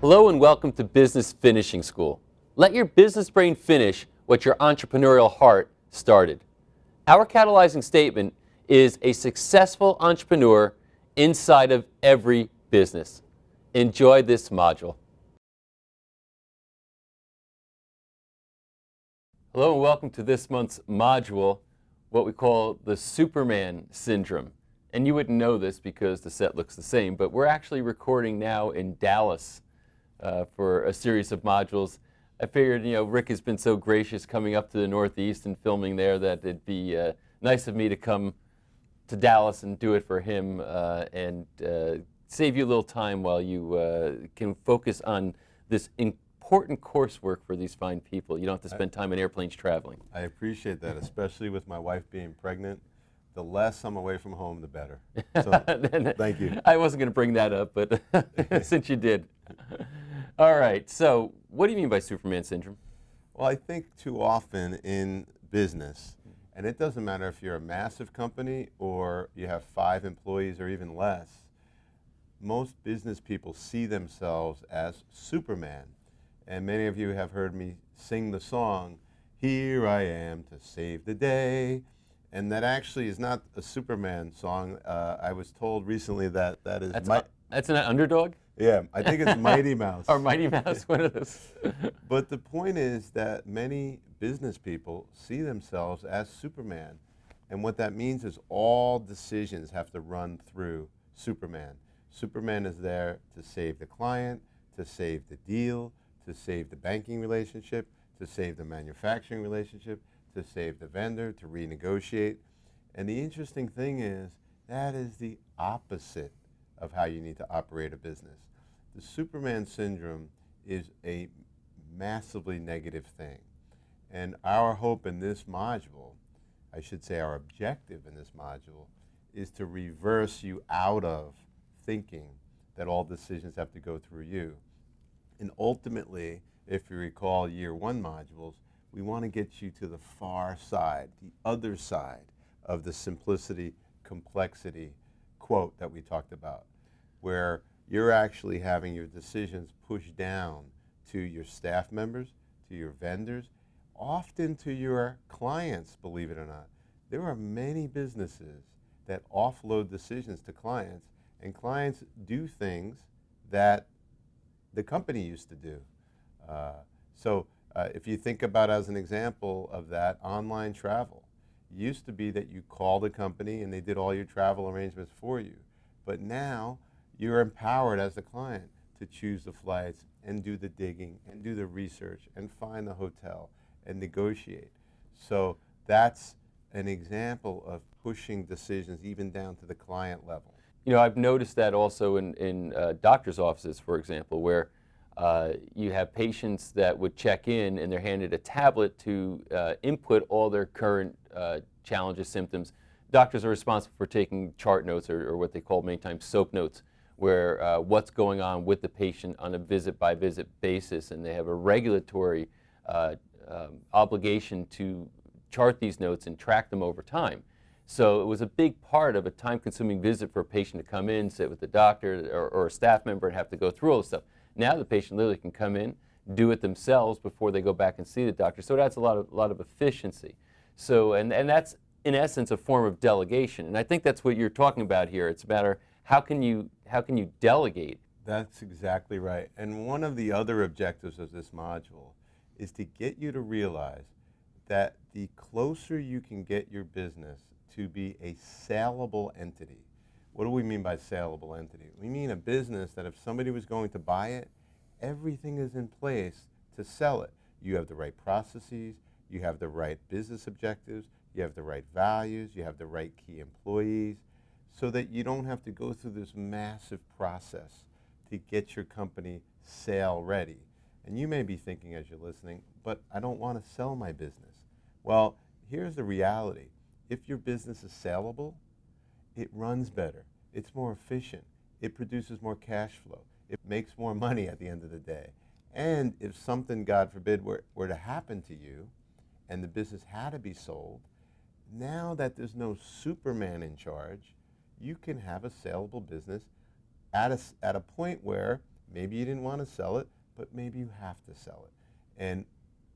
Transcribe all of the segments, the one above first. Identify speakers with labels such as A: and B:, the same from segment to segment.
A: Hello and welcome to Business Finishing School. Let your business brain finish what your entrepreneurial heart started. Our catalyzing statement is a successful entrepreneur inside of every business. Enjoy this module. Hello and welcome to this month's module, what we call the Superman Syndrome. And you wouldn't know this because the set looks the same, but we're actually recording now in Dallas for a series of modules. I figured, Rick has been so gracious coming up to the Northeast and filming there that it'd be nice of me to come to Dallas and do it for him and save you a little time while you can focus on this important coursework for these fine people. You don't have to spend time in airplanes traveling.
B: I appreciate that, especially with my wife being pregnant. The less I'm away from home, the better. So, thank you.
A: I wasn't going to bring that up, but since you did. All right, so what do you mean by Superman Syndrome?
B: Well, I think too often in business, and it doesn't matter if you're a massive company or you have 5 employees or even less, most business people see themselves as Superman. And many of you have heard me sing the song, "Here I am to save the day." And that actually is not a Superman song. I was told recently that is...
A: That's an Underdog?
B: Yeah, I think it's Mighty Mouse.
A: Or Mighty Mouse, one of those.
B: But the point is that many business people see themselves as Superman. And what that means is all decisions have to run through Superman. Superman is there to save the client, to save the deal, to save the banking relationship, to save the manufacturing relationship, to save the vendor, to renegotiate. And the interesting thing is that is the opposite of how you need to operate a business. The Superman syndrome is a massively negative thing. And our hope in this module, I should say our objective in this module, is to reverse you out of thinking that all decisions have to go through you. And ultimately, if you recall year 1 modules, we want to get you to the far side, the other side of the simplicity, complexity quote that we talked about, where you're actually having your decisions pushed down to your staff members, to your vendors, often to your clients, believe it or not. There are many businesses that offload decisions to clients, and clients do things that the company used to do. If you think about, as an example of that, online travel. It used to be that you called a company and they did all your travel arrangements for you. But now you're empowered as a client to choose the flights and do the digging and do the research and find the hotel and negotiate. So that's an example of pushing decisions even down to the client level.
A: I've noticed that also in doctor's offices, for example, where you have patients that would check in and they're handed a tablet to input all their current challenges, symptoms. Doctors are responsible for taking chart notes or what they call many times SOAP notes, where what's going on with the patient on a visit-by-visit basis, and they have a regulatory obligation to chart these notes and track them over time. So it was a big part of a time-consuming visit for a patient to come in, sit with the doctor or a staff member and have to go through all this stuff. Now the patient literally can come in, do it themselves before they go back and see the doctor. So it adds a lot of efficiency. So and that's in essence a form of delegation. And I think that's what you're talking about here. It's a matter how can you delegate?
B: That's exactly right. And one of the other objectives of this module is to get you to realize that the closer you can get your business to be a saleable entity. What do we mean by saleable entity? We mean a business that if somebody was going to buy it, everything is in place to sell it. You have the right processes, you have the right business objectives, you have the right values, you have the right key employees, so that you don't have to go through this massive process to get your company sale ready. And you may be thinking as you're listening, but I don't want to sell my business. Well, here's the reality. If your business is saleable, it runs better, it's more efficient, it produces more cash flow, it makes more money at the end of the day. And if something, God forbid, were to happen to you and the business had to be sold, now that there's no Superman in charge, you can have a saleable business at a point where Maybe you didn't want to sell it, but maybe you have to sell it. And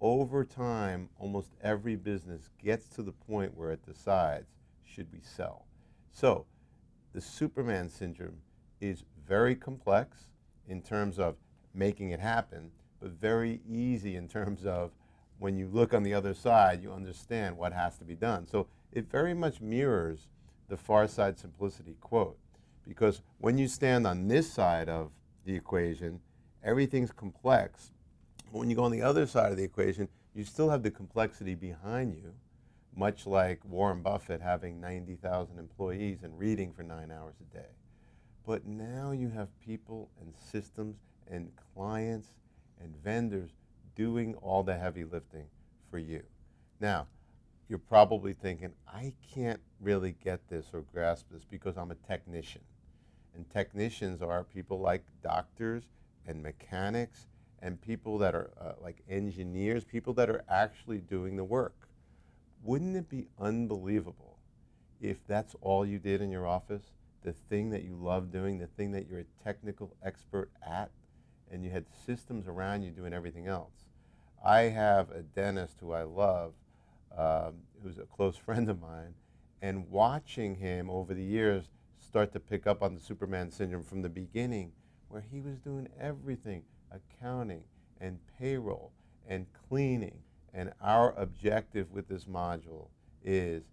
B: over time, almost every business gets to the point where it decides, should we sell? So the Superman syndrome is very complex in terms of making it happen, but very easy in terms of when you look on the other side, you understand what has to be done. So it very much mirrors the Far Side Simplicity quote, because when you stand on this side of the equation, everything's complex. But when you go on the other side of the equation, you still have the complexity behind you, much like Warren Buffett having 90,000 employees and reading for 9 hours a day. But now you have people and systems and clients and vendors doing all the heavy lifting for you. Now, you're probably thinking, I can't really get this or grasp this because I'm a technician. And technicians are people like doctors and mechanics and people that are like engineers, people that are actually doing the work. Wouldn't it be unbelievable if that's all you did in your office, the thing that you love doing, the thing that you're a technical expert at, and you had systems around you doing everything else? I have a dentist who I love, who's a close friend of mine, and watching him over the years start to pick up on the Superman syndrome from the beginning, where he was doing everything, accounting and payroll and cleaning. And our objective with this module is,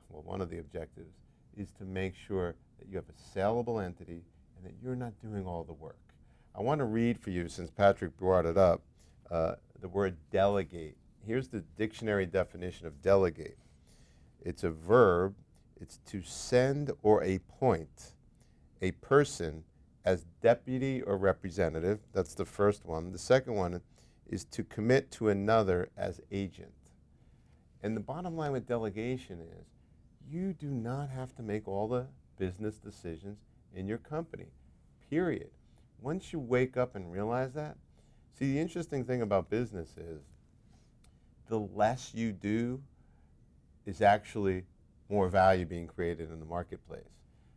B: well, one of the objectives is to make sure that you have a saleable entity and that you're not doing all the work. I want to read for you, since Patrick brought it up, the word delegate. Here's the dictionary definition of delegate. It's a verb. It's to send or appoint a person as deputy or representative. That's the first one. The second one is to commit to another as agent. And the bottom line with delegation is you do not have to make all the business decisions in your company, period. Once you wake up and realize that, see, the interesting thing about business is the less you do is actually more value being created in the marketplace.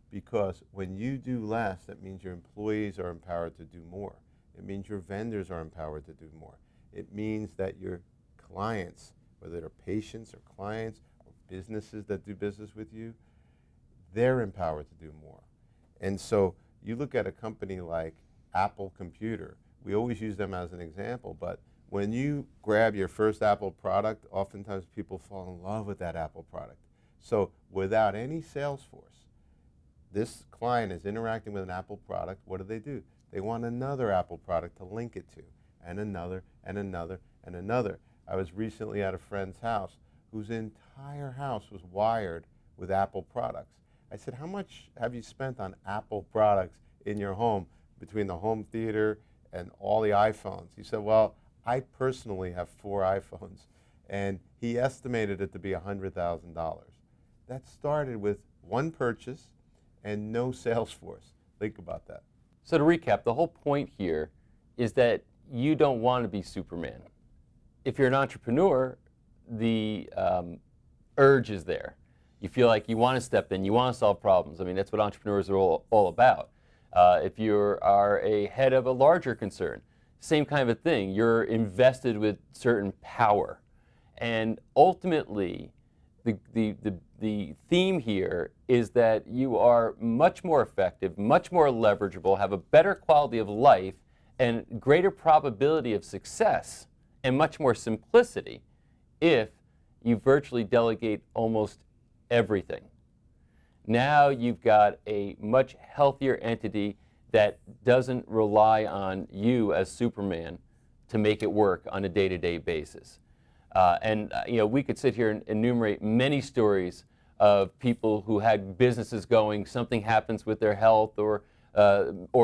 B: Because when you do less, that means your employees are empowered to do more. It means your vendors are empowered to do more. It means that your clients, whether they're patients or clients or businesses that do business with you, they're empowered to do more. And so you look at a company like Apple Computer. We always use them as an example, but when you grab your first Apple product, oftentimes people fall in love with that Apple product. So without any sales force, this client is interacting with an Apple product. What do? They want another Apple product to link it to, and another, and another, and another. I was recently at a friend's house whose entire house was wired with Apple products. I said, how much have you spent on Apple products in your home between the home theater and all the iPhones? He said, well, I personally have 4 iPhones, and he estimated it to be $100,000. That started with one purchase and no sales force. Think about that.
A: So to recap, the whole point here is that you don't want to be Superman. If you're an entrepreneur, the urge is there. You feel like you want to step in, you want to solve problems. I mean, that's what entrepreneurs are all about. If you are a head of a larger concern, same kind of a thing. You're invested with certain power. And ultimately, the theme here is that you are much more effective, much more leverageable, have a better quality of life, and greater probability of success, and much more simplicity if you virtually delegate almost everything. Now you've got a much healthier entity that doesn't rely on you as Superman to make it work on a day-to-day basis. You know, we could sit here and enumerate many stories of people who had businesses going, something happens with their health, or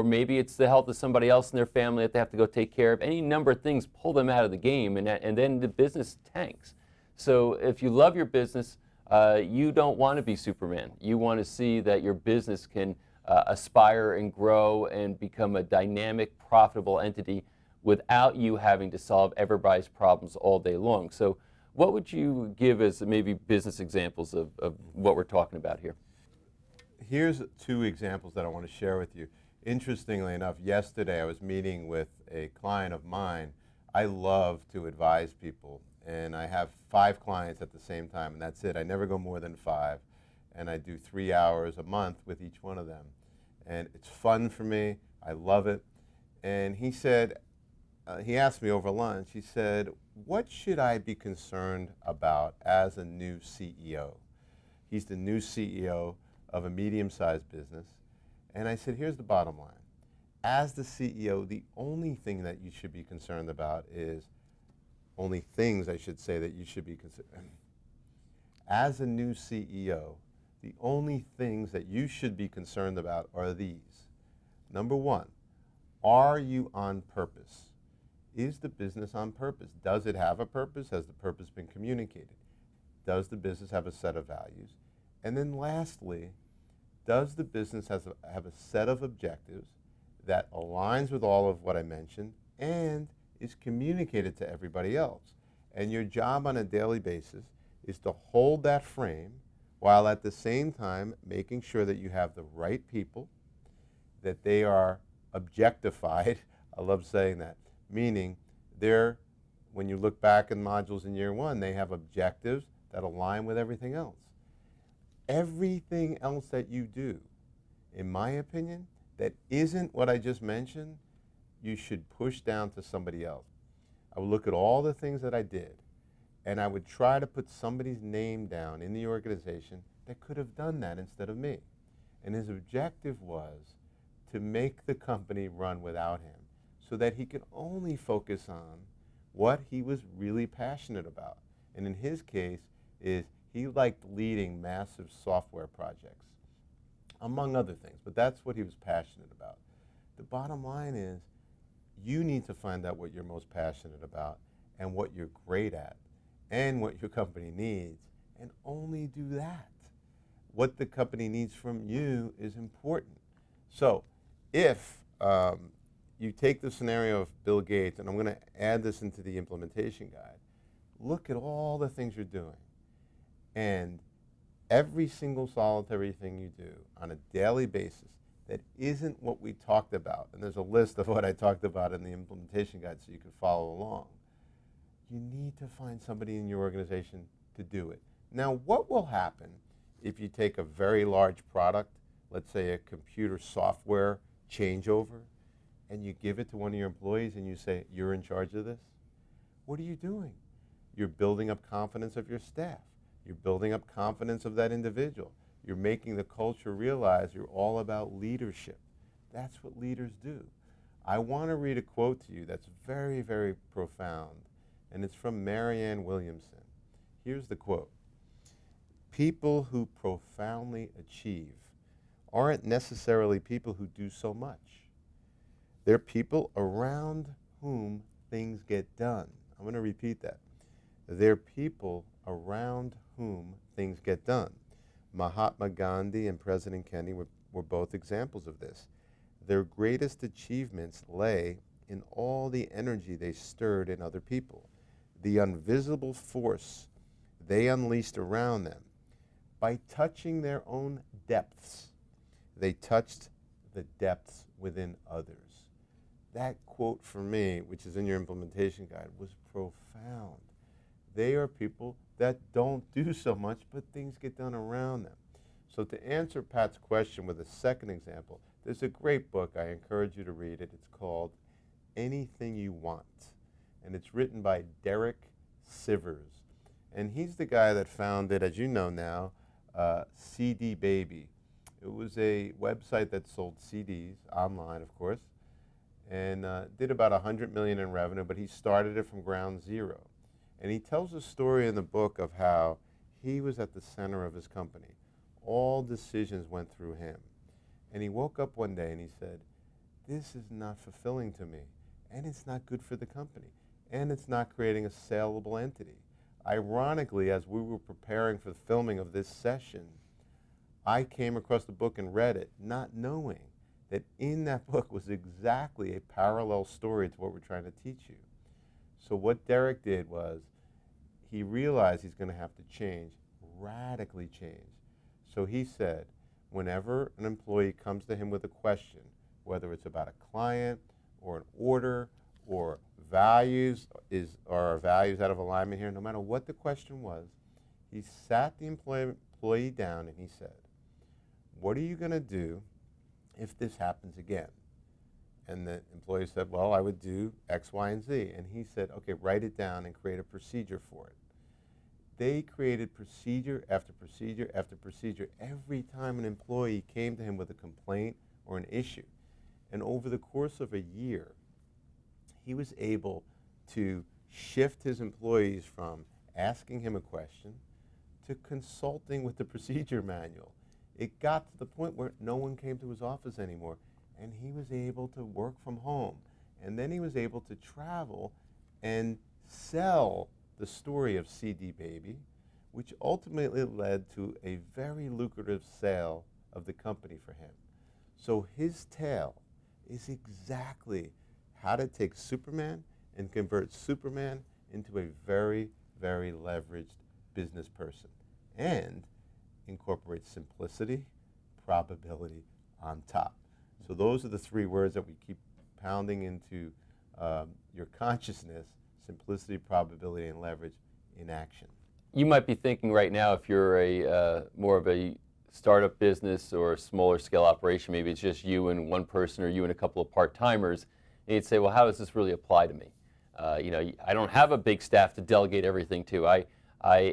A: maybe it's the health of somebody else in their family that they have to go take care of. Any number of things pull them out of the game, and then the business tanks. So if you love your business, you don't want to be Superman. You want to see that your business can aspire and grow and become a dynamic, profitable entity without you having to solve everybody's problems all day long. So what would you give as maybe business examples of what we're talking about here?
B: Here's 2 examples that I want to share with you. Interestingly enough, yesterday I was meeting with a client of mine. I love to advise people, and I have 5 clients at the same time, and that's it. I never go more than 5, and I do 3 hours a month with each one of them. And it's fun for me. I love it. And he said, he asked me over lunch, he said, what should I be concerned about as a new CEO? He's the new CEO of a medium-sized business. And I said, here's the bottom line. As the CEO, the only thing that you should be concerned about is, only things I should say that you should be concerned. As a new CEO, the only things that you should be concerned about are these. Number 1, are you on purpose? Is the business on purpose? Does it have a purpose? Has the purpose been communicated? Does the business have a set of values? And then lastly, does the business have a set of objectives that aligns with all of what I mentioned and is communicated to everybody else? And your job on a daily basis is to hold that frame while at the same time making sure that you have the right people, that they are objectified. I love saying that, meaning they're, when you look back in modules in year 1, they have objectives that align with everything else. Everything else that you do, in my opinion, that isn't what I just mentioned, you should push down to somebody else. I would look at all the things that I did, and I would try to put somebody's name down in the organization that could have done that instead of me. And his objective was to make the company run without him so that he could only focus on what he was really passionate about. And in his case, is he liked leading massive software projects, among other things, but that's what he was passionate about. The bottom line is, you need to find out what you're most passionate about and what you're great at and what your company needs, and only do that. What the company needs from you is important. So if you take the scenario of Bill Gates, and I'm going to add this into the implementation guide, look at all the things you're doing. And every single solitary thing you do on a daily basis that isn't what we talked about, and there's a list of what I talked about in the implementation guide so you can follow along, you need to find somebody in your organization to do it. Now, what will happen if you take a very large product, let's say a computer software changeover, and you give it to one of your employees and you say, you're in charge of this? What are you doing? You're building up confidence of your staff. You're building up confidence of that individual. You're making the culture realize you're all about leadership. That's what leaders do. I want to read a quote to you that's very, very profound, and it's from Marianne Williamson. Here's the quote. People who profoundly achieve aren't necessarily people who do so much. They're people around whom things get done. I'm going to repeat that. They're people around whom things get done. Mahatma Gandhi and President Kennedy were both examples of this. Their greatest achievements lay in all the energy they stirred in other people, the invisible force they unleashed around them. By touching their own depths, they touched the depths within others. That quote for me, which is in your implementation guide, was profound. They are people that don't do so much, but things get done around them. So to answer Pat's question with a second example, there's a great book. I encourage you to read it. It's called Anything You Want, and it's written by Derek Sivers. And he's the guy that founded, as you know now, CD Baby. It was a website that sold CDs, online of course, and did about $100 million in revenue, but he started it from ground zero. And he tells a story in the book of how he was at the center of his company. All decisions went through him. And he woke up one day and he said, this is not fulfilling to me, and it's not good for the company, and it's not creating a saleable entity. Ironically, as we were preparing for the filming of this session, I came across the book and read it, not knowing that in that book was exactly a parallel story to what we're trying to teach you. So what Derek did was he realized he's going to have to change, radically change. So he said, whenever an employee comes to him with a question, whether it's about a client or an order or values, are our values out of alignment here? No matter what the question was, he sat the employee down and he said, what are you going to do if this happens again? And the employee said, well, I would do X, Y, and Z. And he said, okay, write it down and create a procedure for it. They created procedure after procedure after procedure every time an employee came to him with a complaint or an issue. And over the course of a year, he was able to shift his employees from asking him a question to consulting with the procedure manual. It got to the point where no one came to his office anymore, and he was able to work from home. And then he was able to travel and sell the story of CD Baby, which ultimately led to a very lucrative sale of the company for him. So his tale is exactly how to take Superman and convert Superman into a very, very leveraged business person and incorporate simplicity, probability on top. So those are the three words that we keep pounding into your consciousness: simplicity, probability, and leverage in action.
A: You might be thinking right now, if you're a more of a startup business or a smaller scale operation, maybe it's just you and one person or you and a couple of part-timers, and you'd say, well, how does this really apply to me? I don't have a big staff to delegate everything to. I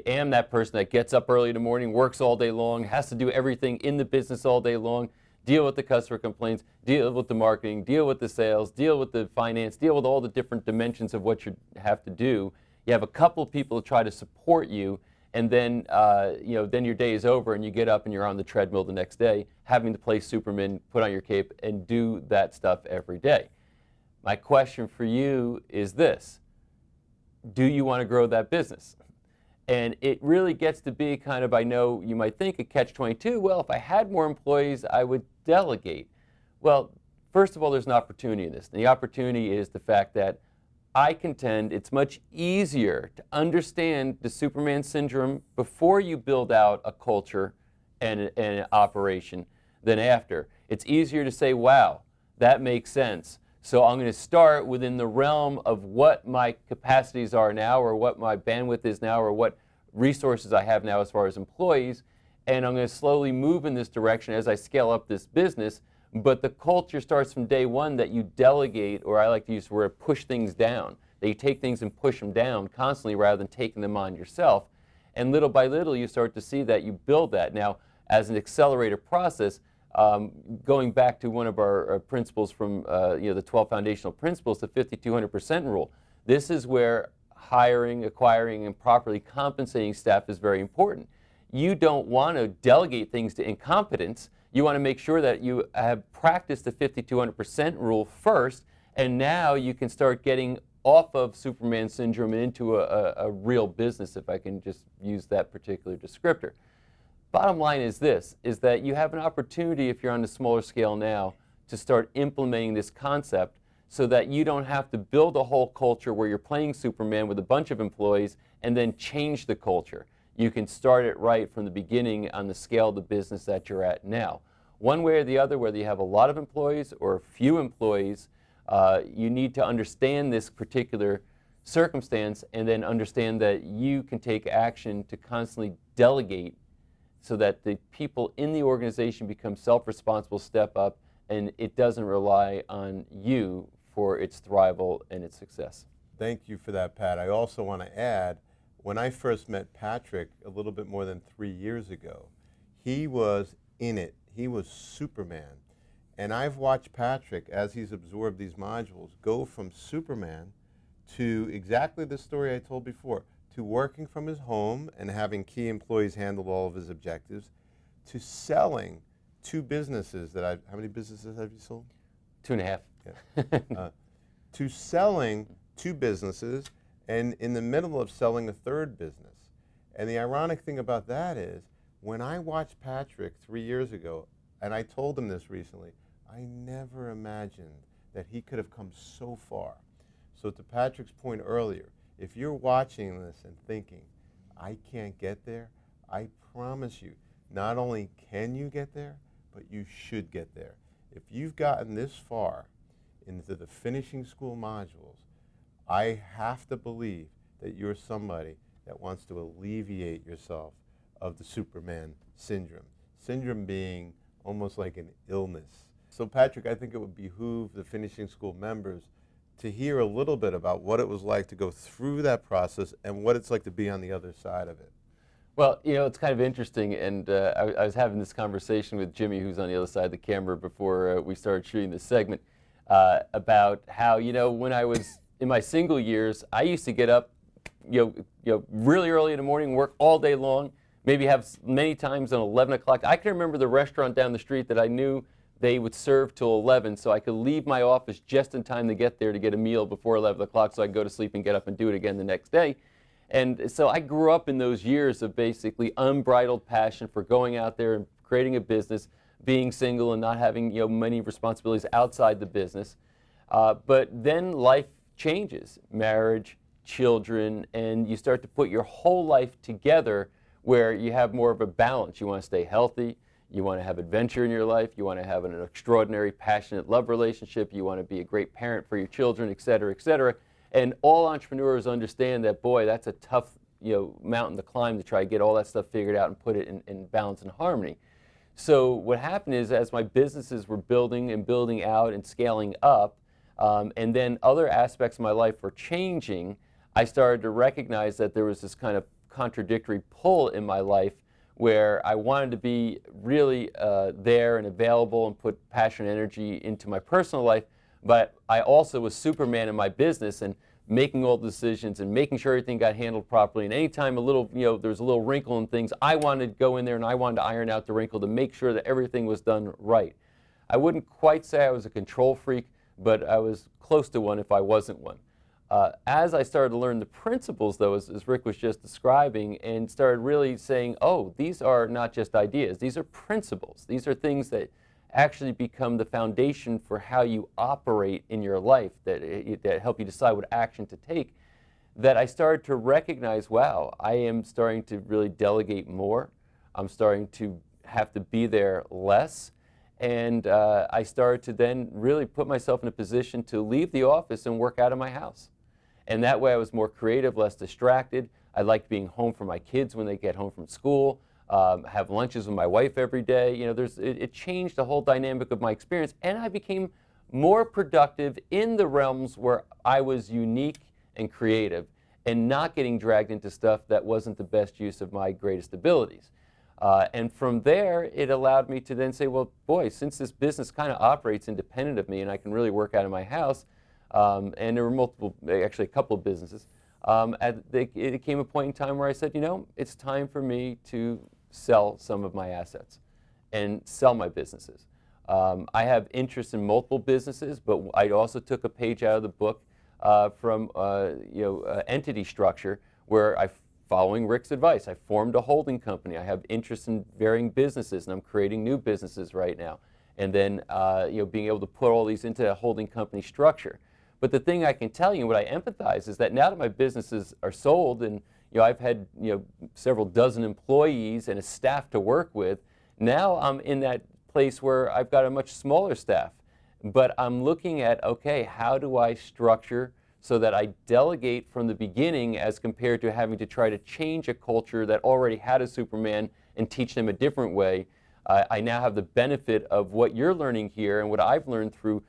A: am that person that gets up early in the morning, works all day long, has to do everything in the business all day long, deal with the customer complaints, deal with the marketing, deal with the sales, deal with the finance, deal with all the different dimensions of what you have to do. You have a couple of people to try to support you, and then then your day is over and you get up and you're on the treadmill the next day, having to play Superman, put on your cape, and do that stuff every day. My question for you is this: do you want to grow that business? And it really gets to be kind of, I know you might think, a catch-22. Well, if I had more employees, I would delegate. Well, first of all, there's an opportunity in this. And the opportunity is the fact that I contend it's much easier to understand the Superman syndrome before you build out a culture and an operation than after. It's easier to say, wow, that makes sense. So I'm going to start within the realm of what my capacities are now, or what my bandwidth is now, or what resources I have now as far as employees, and I'm going to slowly move in this direction as I scale up this business. But the culture starts from day one that you delegate, or I like to use the word push things down. That you take things and push them down constantly rather than taking them on yourself. And little by little you start to see that you build that. Now, as an accelerator process, going back to one of our principles from the 12 foundational principles, the 50-200% rule. This is where hiring, acquiring, and properly compensating staff is very important. You don't want to delegate things to incompetence. You want to make sure that you have practiced the 50-200% rule first, and now you can start getting off of Superman syndrome and into a real business, if I can just use that particular descriptor. Bottom line is this, is that you have an opportunity, if you're on a smaller scale now, to start implementing this concept so that you don't have to build a whole culture where you're playing Superman with a bunch of employees and then change the culture. You can start it right from the beginning on the scale of the business that you're at now. One way or the other, whether you have a lot of employees or a few employees, you need to understand this particular circumstance and then understand that you can take action to constantly delegate so that the people in the organization become self-responsible, step up, and it doesn't rely on you for its thrival and its success.
B: Thank you for that, Pat. I also want to add, when I first met Patrick a little bit more than 3 years ago, he was in it. He was Superman. And I've watched Patrick, as he's absorbed these modules, go from Superman to exactly the story I told before, to working from his home and having key employees handle all of his objectives, to selling 2 businesses that how many businesses have you sold?
A: 2.5.
B: Yeah. To selling 2 businesses and in the middle of selling a 3rd business. And the ironic thing about that is, when I watched Patrick 3 years ago, and I told him this recently, I never imagined that he could have come so far. So to Patrick's point earlier, if you're watching this and thinking, I can't get there, I promise you, not only can you get there, but you should get there. if you've gotten this far into the finishing school modules, I have to believe that you're somebody that wants to alleviate yourself of the Superman syndrome. Syndrome being almost like an illness. So Patrick, I think it would behoove the finishing school members to hear a little bit about what it was like to go through that process and what it's like to be on the other side of it.
A: Well, it's kind of interesting, and I was having this conversation with Jimmy, who's on the other side of the camera, before we started shooting this segment, about how, when I was in my single years, I used to get up, really early in the morning, work all day long, maybe have many times on 11 o'clock. I can remember the restaurant down the street that I knew they would serve till 11, so I could leave my office just in time to get there to get a meal before 11 o'clock so I could go to sleep and get up and do it again the next day. And so I grew up in those years of basically unbridled passion for going out there and creating a business, being single and not having many responsibilities outside the business. But then life changes, marriage, children, and you start to put your whole life together where you have more of a balance. You want to stay healthy, you want to have adventure in your life, you want to have an extraordinary, passionate love relationship, you want to be a great parent for your children, et cetera, et cetera. And all entrepreneurs understand that, boy, that's a tough mountain to climb to try to get all that stuff figured out and put it in balance and harmony. So what happened is, as my businesses were building and building out and scaling up, and then other aspects of my life were changing, I started to recognize that there was this kind of contradictory pull in my life where I wanted to be really there and available and put passion and energy into my personal life, but I also was Superman in my business and making all the decisions and making sure everything got handled properly. And anytime there was a little wrinkle in things, I wanted to go in there and I wanted to iron out the wrinkle to make sure that everything was done right. I wouldn't quite say I was a control freak, but I was close to one if I wasn't one. As I started to learn the principles, though, as Rick was just describing, and started really saying, oh, these are not just ideas, these are principles. These are things that actually become the foundation for how you operate in your life, that help you decide what action to take, that I started to recognize, wow, I am starting to really delegate more. I'm starting to have to be there less. And I started to then really put myself in a position to leave the office and work out of my house. And that way I was more creative, less distracted. I liked being home for my kids when they get home from school. Have lunches with my wife every day. It changed the whole dynamic of my experience, and I became more productive in the realms where I was unique and creative and not getting dragged into stuff that wasn't the best use of my greatest abilities. And from there, it allowed me to then say, well, boy, since this business kind of operates independent of me and I can really work out of my house, and there were actually a couple of businesses, it came a point in time where I said, it's time for me to sell some of my assets and sell my businesses. I have interest in multiple businesses, but I also took a page out of the book from entity structure, where following Rick's advice, I formed a holding company. I have interest in varying businesses, and I'm creating new businesses right now. And then being able to put all these into a holding company structure. But the thing I can tell you, and what I empathize, is that now that my businesses are sold and I've had several dozen employees and a staff to work with, now I'm in that place where I've got a much smaller staff. But I'm looking at, okay, how do I structure so that I delegate from the beginning as compared to having to try to change a culture that already had a Superman and teach them a different way. I now have the benefit of what you're learning here and what I've learned through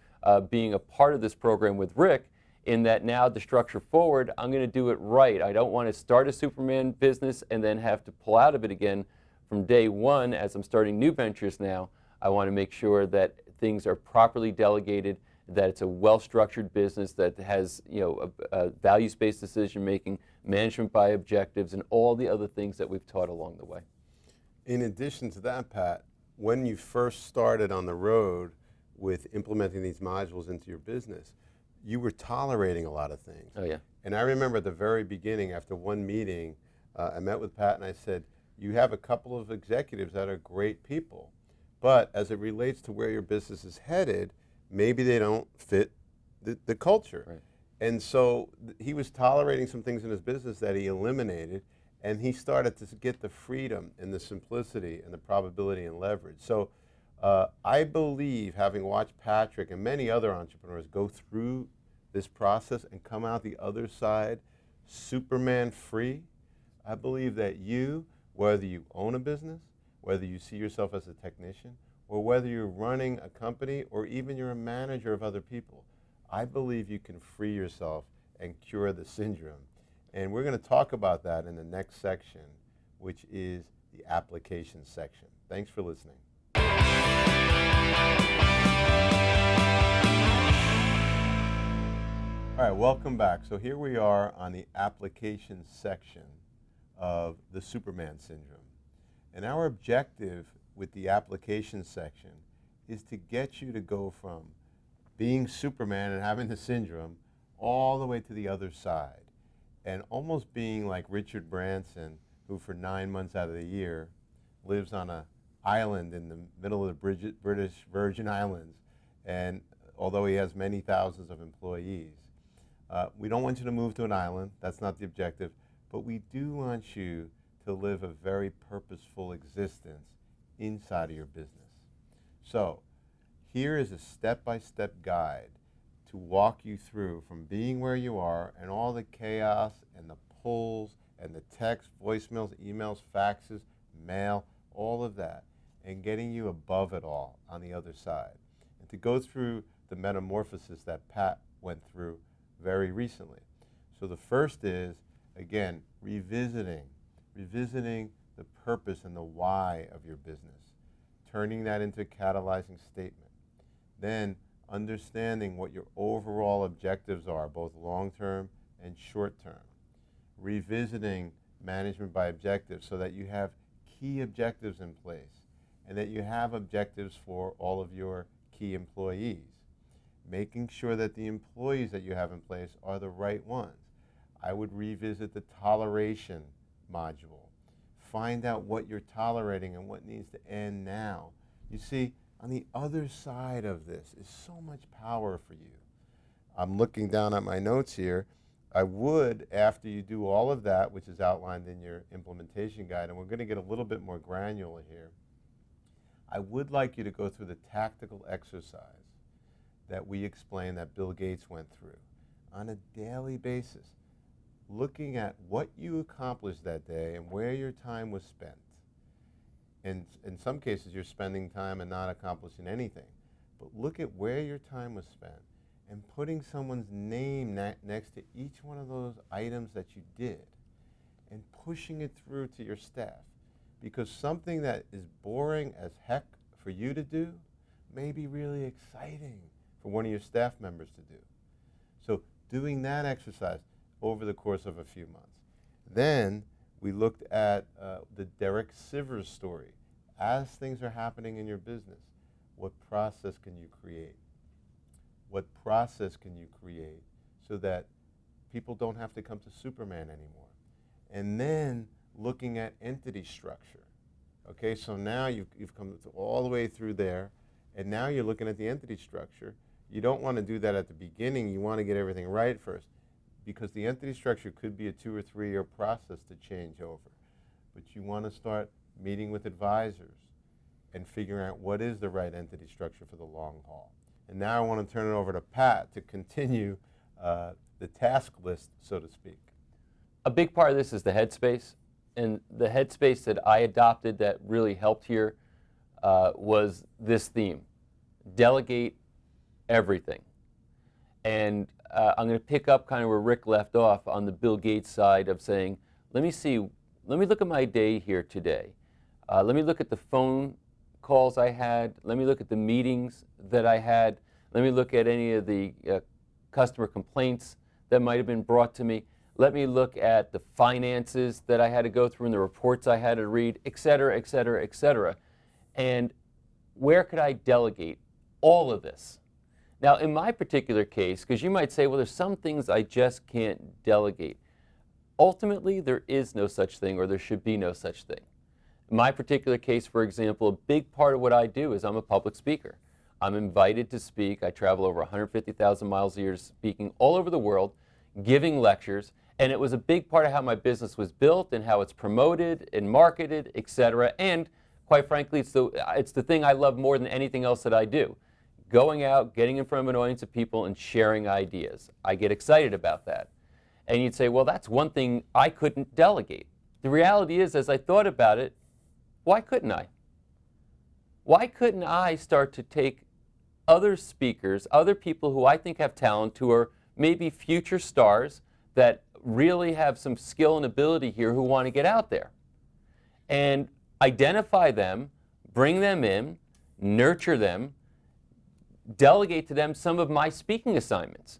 A: being a part of this program with Rick, in that now the structure forward, I'm going to do it right. I don't want to start a Superman business and then have to pull out of it again from day one as I'm starting new ventures now. I want to make sure that things are properly delegated, that it's a well-structured business that has a values-based decision-making, management by objectives, and all the other things that we've taught along the way.
B: In addition to that, Pat, when you first started on the road with implementing these modules into your business, you were tolerating a lot of things.
A: Oh, yeah.
B: And I remember at the very beginning, after one meeting, I met with Pat and I said, you have a couple of executives that are great people, but as it relates to where your business is headed, maybe they don't fit the culture.
A: Right.
B: And so he was tolerating some things in his business that he eliminated, and he started to get the freedom and the simplicity and the probability and leverage. So I believe, having watched Patrick and many other entrepreneurs go through this process and come out the other side Superman free, I believe that you, whether you own a business, whether you see yourself as a technician, or whether you're running a company, or even you're a manager of other people, I believe you can free yourself and cure the syndrome. And we're going to talk about that in the next section, which is the application section. Thanks for listening. All right, welcome back. So here we are on the application section of the Superman syndrome. And our objective with the application section is to get you to go from being Superman and having the syndrome all the way to the other side, and almost being like Richard Branson, who for 9 months out of the year lives on an island in the middle of the British Virgin Islands, and although he has many thousands of employees. We don't want you to move to an island. That's not the objective. But we do want you to live a very purposeful existence inside of your business. So here is a step-by-step guide to walk you through from being where you are and all the chaos and the pulls and the text, voicemails, emails, faxes, mail, all of that, and getting you above it all on the other side. And to go through the metamorphosis that Pat went through very recently. So the first is, again, revisiting the purpose and the why of your business, turning that into a catalyzing statement. Then understanding what your overall objectives are, both long-term and short-term. Revisiting management by objectives so that you have key objectives in place and that you have objectives for all of your key employees. Making sure that the employees that you have in place are the right ones. I would revisit the toleration module. Find out what you're tolerating and what needs to end now. You see, on the other side of this is so much power for you. I'm looking down at my notes here. I would, after you do all of that, which is outlined in your implementation guide, and we're going to get a little bit more granular here, I would like you to go through the tactical exercise that we explained that Bill Gates went through on a daily basis, looking at what you accomplished that day and where your time was spent. And in some cases, you're spending time and not accomplishing anything. But look at where your time was spent and putting someone's name next to each one of those items that you did and pushing it through to your staff. Because something that is boring as heck for you to do may be really exciting for one of your staff members to do. So doing that exercise over the course of a few months. Then we looked at the Derek Sivers story. As things are happening in your business, what process can you create? What process can you create so that people don't have to come to Superman anymore? And then looking at entity structure. Okay, so now you've come all the way through there, and now you're looking at the entity structure. You don't want to do that at the beginning. You want to get everything right first, because the entity structure could be a 2 or 3 year process to change over. But you want to start meeting with advisors and figuring out what is the right entity structure for the long haul. And now I want to turn it over to Pat to continue the task list, so to speak.
A: A big part of this is the headspace. And the headspace that I adopted that really helped here was this theme: delegate everything. And I'm going to pick up kind of where Rick left off on the Bill Gates side of saying, let me look at my day here today. Let me look at the phone calls I had. Let me look at the meetings that I had. Let me look at any of the customer complaints that might have been brought to me. Let me look at the finances that I had to go through and the reports I had to read, et cetera, et cetera, et cetera. And where could I delegate all of this? Now, in my particular case, because you might say, well, there's some things I just can't delegate. Ultimately, there is no such thing, or there should be no such thing. In my particular case, for example, a big part of what I do is I'm a public speaker. I'm invited to speak. I travel over 150,000 miles a year speaking all over the world, giving lectures, and it was a big part of how my business was built and how it's promoted and marketed, et cetera, and Quite frankly, it's the thing I love more than anything else that I do. Going out, getting in front of an audience of people and sharing ideas. I get excited about that. And you'd say, well, that's one thing I couldn't delegate. The reality is, as I thought about it, why couldn't I? Why couldn't I start to take other speakers, other people who I think have talent, who are maybe future stars that really have some skill and ability here, who want to get out there, and identify them, bring them in, nurture them, delegate to them some of my speaking assignments.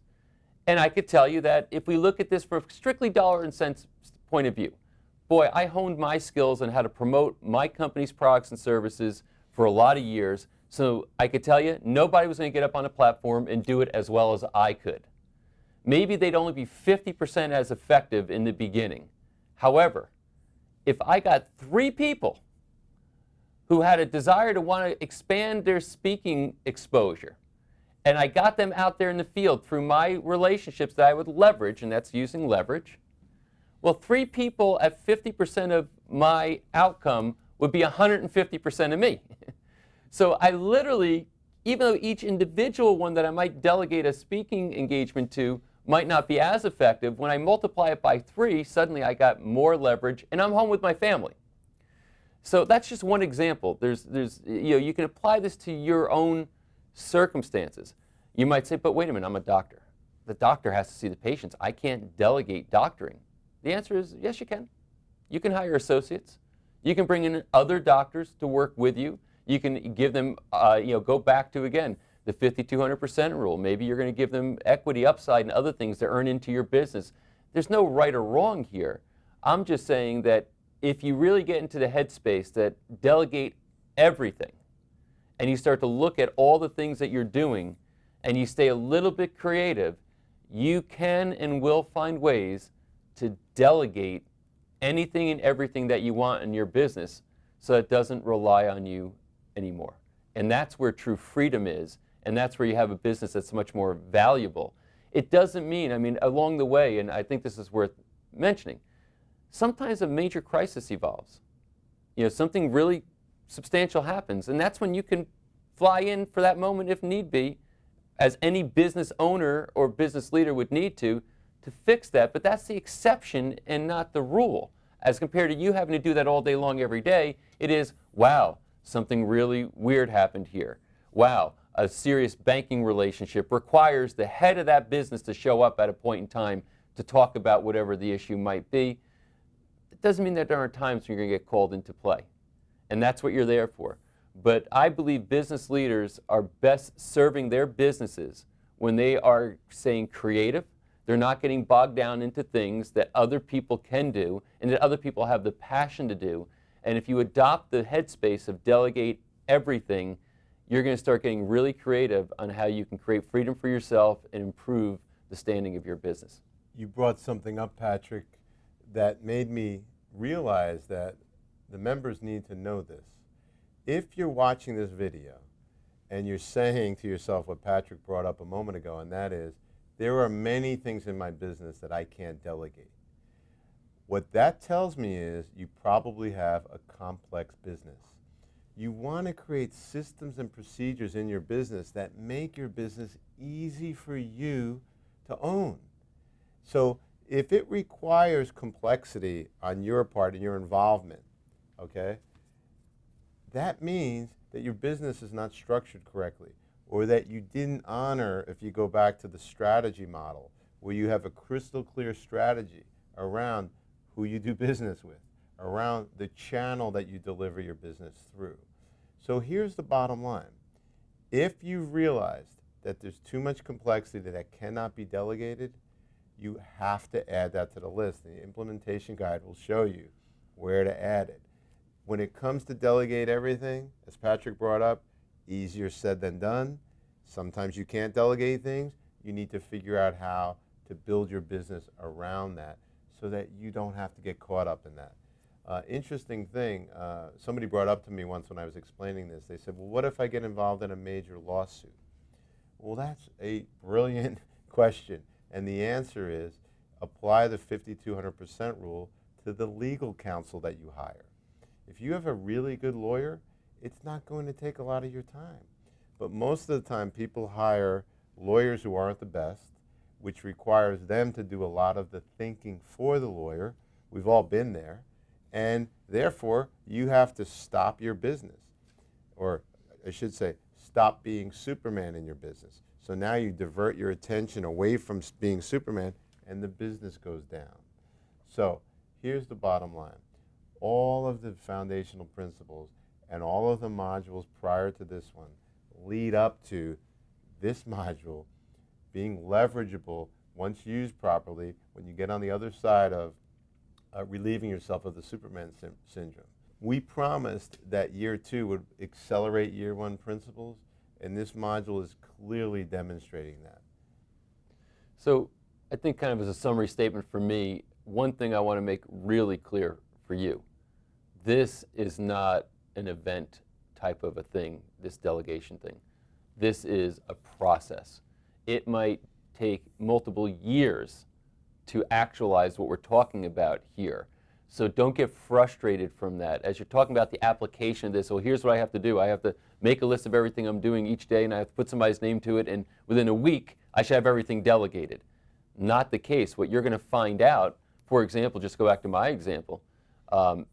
A: And I could tell you that if we look at this from a strictly dollar and cents point of view, boy, I honed my skills on how to promote my company's products and services for a lot of years. So I could tell you, nobody was going to get up on a platform and do it as well as I could. Maybe they'd only be 50% as effective in the beginning. However, if I got 3 people who had a desire to want to expand their speaking exposure, and I got them out there in the field through my relationships that I would leverage, and that's using leverage, well, 3 people at 50% of my outcome would be 150% of me. So I literally, even though each individual one that I might delegate a speaking engagement to might not be as effective, when I multiply it by 3, suddenly I got more leverage, and I'm home with my family. So that's just one example. You can apply this to your own circumstances. You might say, but wait a minute, I'm a doctor. The doctor has to see the patients. I can't delegate doctoring. The answer is yes, you can. You can hire associates. You can bring in other doctors to work with you. You can give them, go back to, again, the 50-200% rule. Maybe you're going to give them equity upside and other things to earn into your business. There's no right or wrong here. I'm just saying that if you really get into the headspace that delegate everything, and you start to look at all the things that you're doing, and you stay a little bit creative, you can and will find ways to delegate anything and everything that you want in your business so it doesn't rely on you anymore. And that's where true freedom is, and that's where you have a business that's much more valuable. It doesn't mean, along the way, and I think this is worth mentioning, sometimes a major crisis evolves. Something really substantial happens, and that's when you can fly in for that moment if need be, as any business owner or business leader would need to fix that. But that's the exception and not the rule. As compared to you having to do that all day long every day, it is, wow, something really weird happened here. Wow, a serious banking relationship requires the head of that business to show up at a point in time to talk about whatever the issue might be. It doesn't mean that there aren't times when you're going to get called into play. And that's what you're there for. But I believe business leaders are best serving their businesses when they are staying creative. They're not getting bogged down into things that other people can do and that other people have the passion to do. And if you adopt the headspace of delegate everything, you're going to start getting really creative on how you can create freedom for yourself and improve the standing of your business.
B: You brought something up, Patrick, that made me realize that the members need to know this. If you're watching this video and you're saying to yourself what Patrick brought up a moment ago, and that is, there are many things in my business that I can't delegate. What that tells me is you probably have a complex business. You want to create systems and procedures in your business that make your business easy for you to own. So if it requires complexity on your part and your involvement, okay, that means that your business is not structured correctly, or that you didn't honor, if you go back to the strategy model, where you have a crystal clear strategy around who you do business with, around the channel that you deliver your business through. So here's the bottom line. If you've realized that there's too much complexity that cannot be delegated, you have to add that to the list. The implementation guide will show you where to add it. When it comes to delegate everything, as Patrick brought up, easier said than done. Sometimes you can't delegate things. You need to figure out how to build your business around that so that you don't have to get caught up in that. Interesting thing, somebody brought up to me once when I was explaining this. They said, well, what if I get involved in a major lawsuit? Well, that's a brilliant question. And the answer is, apply the 50-200% rule to the legal counsel that you hire. If you have a really good lawyer, it's not going to take a lot of your time. But most of the time, people hire lawyers who aren't the best, which requires them to do a lot of the thinking for the lawyer. We've all been there. And therefore, you have to stop your business. Or I should say, stop being Superman in your business. So now you divert your attention away from being Superman, and the business goes down. So here's the bottom line. All of the foundational principles and all of the modules prior to this one lead up to this module being leverageable once used properly when you get on the other side of relieving yourself of the Superman syndrome. We promised that year 2 would accelerate year 1 principles, and this module is clearly demonstrating that.
A: So I think kind of as a summary statement for me, one thing I want to make really clear for you. This is not an event type of a thing, this delegation thing. This is a process. It might take multiple years to actualize what we're talking about here. So don't get frustrated from that. As you're talking about the application of this, well, here's what I have to do. I have to make a list of everything I'm doing each day, and I have to put somebody's name to it, and within a week, I should have everything delegated. Not the case. What you're going to find out, for example, just go back to my example,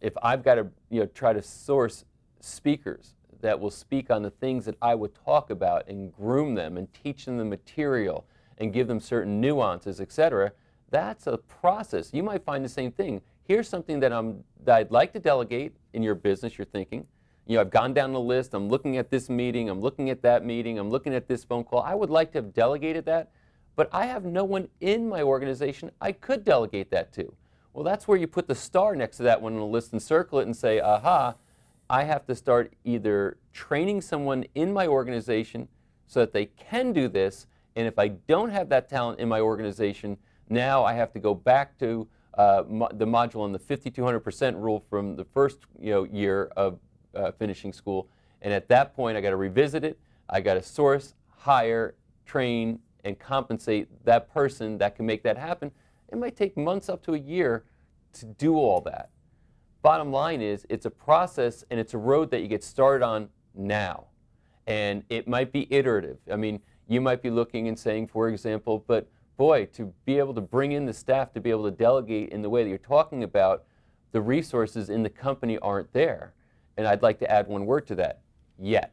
A: if I've got to try to source speakers that will speak on the things that I would talk about and groom them and teach them the material and give them certain nuances, etc., that's a process. You might find the same thing. Here's something that I'd like to delegate in your business, you're thinking. I've gone down the list, I'm looking at this meeting, I'm looking at that meeting, I'm looking at this phone call. I would like to have delegated that, but I have no one in my organization I could delegate that to. Well, that's where you put the star next to that one on the list and circle it and say, aha, I have to start either training someone in my organization so that they can do this, and if I don't have that talent in my organization, now I have to go back to the module on the 5,200% rule from the first year of finishing school, and at that point I got to revisit it. I got to source, hire, train, and compensate that person that can make that happen. It might take months up to a year to do all that. Bottom line is, it's a process and it's a road that you get started on now. And it might be iterative. I mean, you might be looking and saying, for example, but boy, to be able to bring in the staff to be able to delegate in the way that you're talking about, the resources in the company aren't there. And I'd like to add one word to that, yet.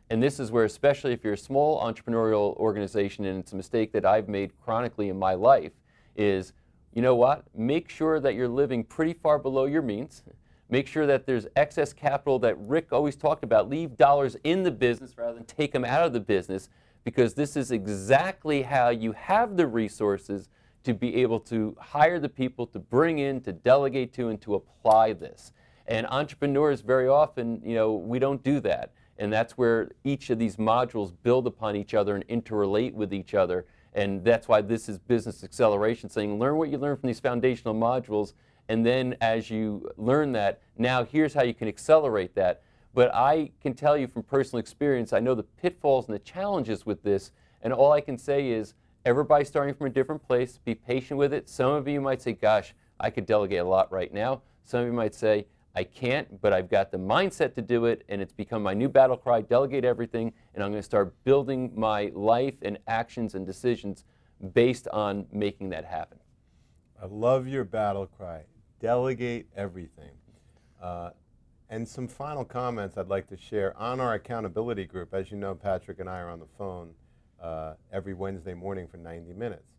A: And this is where, especially if you're a small entrepreneurial organization, and it's a mistake that I've made chronically in my life, is, you know what, make sure that you're living pretty far below your means. Make sure that there's excess capital that Rick always talked about. Leave dollars in the business rather than take them out of the business, because this is exactly how you have the resources to be able to hire the people to bring in, to delegate to, and to apply this. And entrepreneurs very often, we don't do that. And that's where each of these modules build upon each other and interrelate with each other. And that's why this is business acceleration, saying learn what you learn from these foundational modules, and then as you learn that, now here's how you can accelerate that. But I can tell you from personal experience, I know the pitfalls and the challenges with this, and all I can say is everybody's starting from a different place. Be patient with it. Some of you might say, gosh, I could delegate a lot right now. Some of you might say, I can't, but I've got the mindset to do it, and it's become my new battle cry, delegate everything, and I'm going to start building my life and actions and decisions based on making that happen.
B: I love your battle cry, delegate everything. And some final comments I'd like to share on our accountability group. As you know, Patrick and I are on the phone every Wednesday morning for 90 minutes.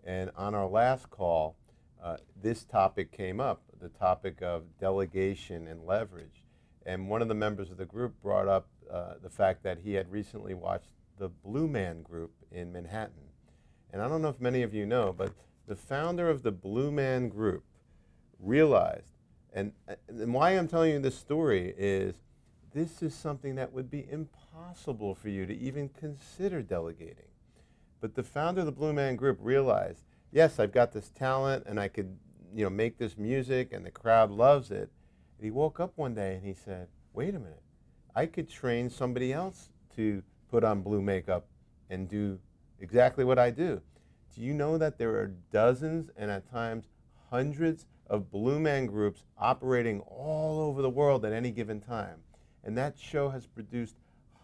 B: And on our last call, this topic came up, the topic of delegation and leverage. And one of the members of the group brought up the fact that he had recently watched the Blue Man Group in Manhattan. And I don't know if many of you know, but the founder of the Blue Man Group realized, and why I'm telling you this story is, this is something that would be impossible for you to even consider delegating. But the founder of the Blue Man Group realized, yes, I've got this talent and I could make this music and the crowd loves it. And he woke up one day and he said, wait a minute, I could train somebody else to put on blue makeup and do exactly what I do. Do you know that there are dozens and at times hundreds of Blue Man groups operating all over the world at any given time. And that show has produced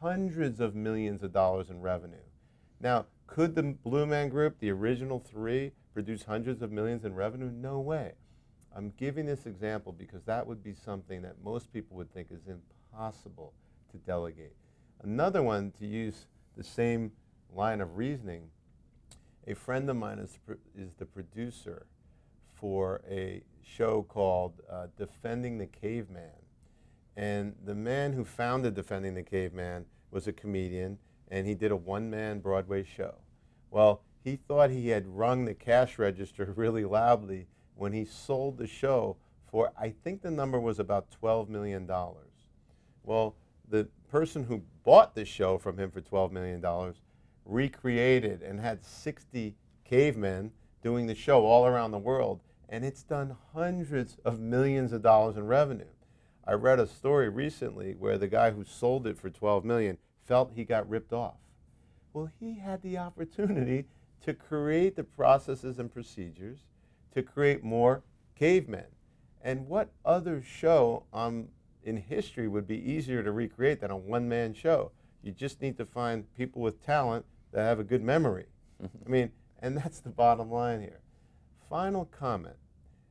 B: hundreds of millions of dollars in revenue. Now, could the Blue Man Group, the original three, produce hundreds of millions in revenue? No way. I'm giving this example because that would be something that most people would think is impossible to delegate. Another one, to use the same line of reasoning, a friend of mine is the producer for a show called Defending the Caveman. And the man who founded Defending the Caveman was a comedian, and he did a one-man Broadway show. Well, he thought he had rung the cash register really loudly when he sold the show for, I think the number was about $12 million. Well, the person who bought the show from him for $12 million recreated and had 60 cavemen doing the show all around the world, and it's done hundreds of millions of dollars in revenue. I read a story recently where the guy who sold it for $12 million felt he got ripped off. Well, he had the opportunity to create the processes and procedures to create more cavemen. And what other show in history would be easier to recreate than a one-man show? You just need to find people with talent that have a good memory. I mean, and that's the bottom line here. Final comment.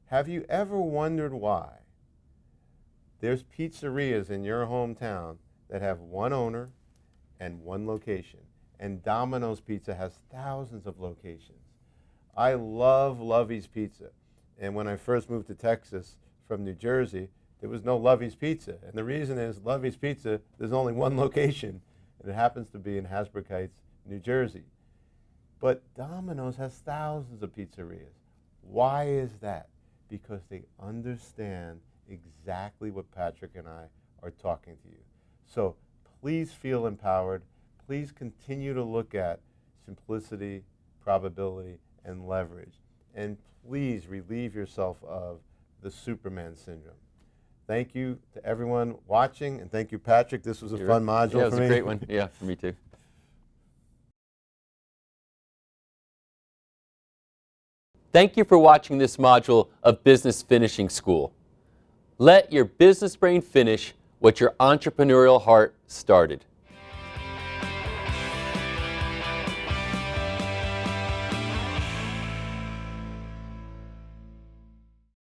B: Have you ever wondered why there's pizzerias in your hometown that have one owner and one location? And Domino's Pizza has thousands of locations. I love Lovey's Pizza. And when I first moved to Texas from New Jersey, there was no Lovey's Pizza. And the reason is Lovey's Pizza, there's only one location, and it happens to be in Hasbrook Heights, New Jersey. But Domino's has thousands of pizzerias. Why is that? Because they understand exactly what Patrick and I are talking to you. So please feel empowered. Please continue to look at simplicity, probability, and leverage. And please relieve yourself of the Superman syndrome. Thank you to everyone watching, and thank you, Patrick. This was a fun module for me.
A: Yeah, it was a great one. Yeah, for me too. Thank you for watching this module of Business Finishing School. Let your business brain finish what your entrepreneurial heart started.